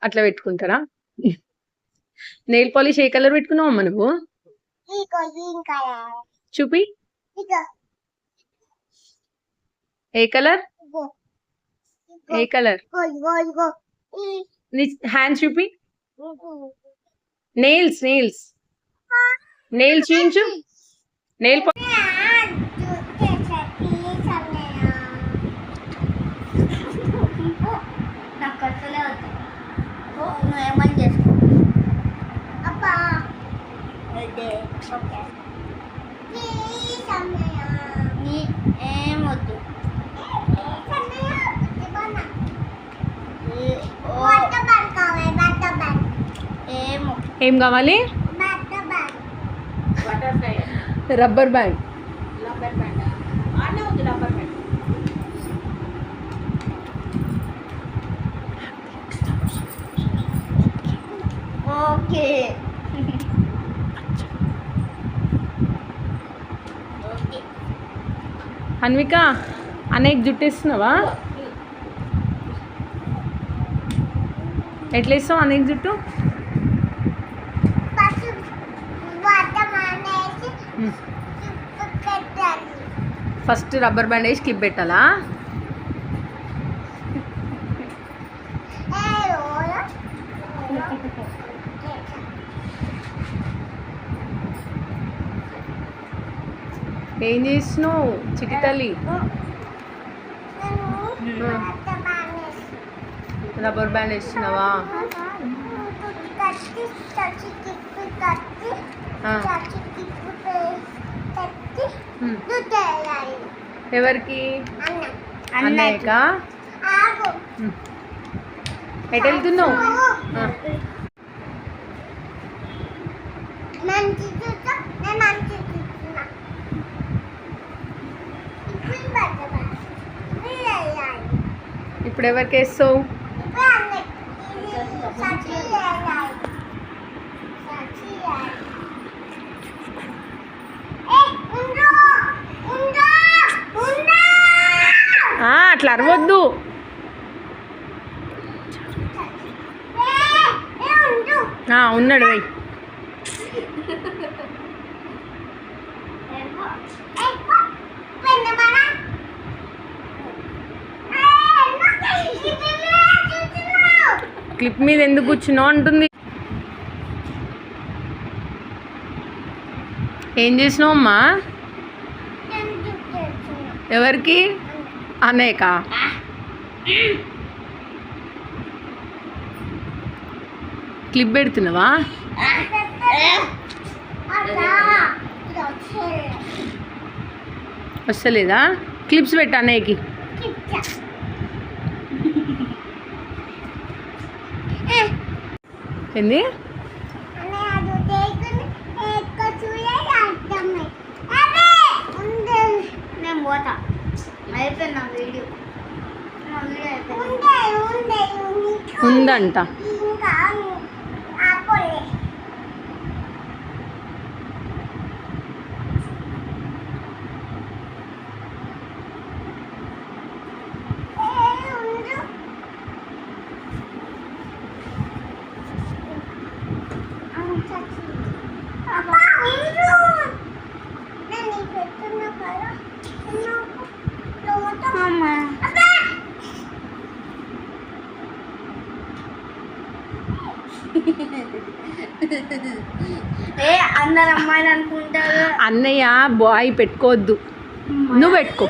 అట్లా పెట్టుకుంటారా? Nail polish ఏ colour పెట్టుకున్నావు అమ్మ నువ్వు? చూపి. ఏ కలర్? ఏ కలర్? హ్యాండ్స్ చూపి. నెయిల్స్ చూపించు. నెయిల్ ఏం కావాలి? Rubber band. ఓకే. అన్విక అనేక జుట్టేస్తున్నావా? ఎట్లా ఇస్తావు అనేక జుట్టు? ఫస్ట్ రబ్బర్ బ్యాండ్ వేసి క్లిప్ పెట్టాలా? ఏం చేస్తున్నావు చిట్టి తల్లి? రబ్బర్ బ్యాండ్ వేస్తున్నావా? ఎవరికి? అన్నయ్యకా? ఎటు వెళ్తున్నావు? ఇప్పుడు ఎవరికి వేస్తావు? అట్లా అరవద్దు. ఉన్నాడు వెయ్యి. క్లిప్ మీద ఎందుకు కూర్చున్నావు అంటుంది. ఏం చేసినావు అమ్మా? ఎవరికి? అనేక క్లిప్ పెడుతున్నావా? వస్తలేదా? క్లిప్స్ పెట్టా అనేకి. ఏంది? ఉందంట. అందరు అమ్మాయిలు అనుకుంటారు. అన్నయ్య బాయ్ పెట్టుకోవద్దు, నువ్వు పెట్టుకో.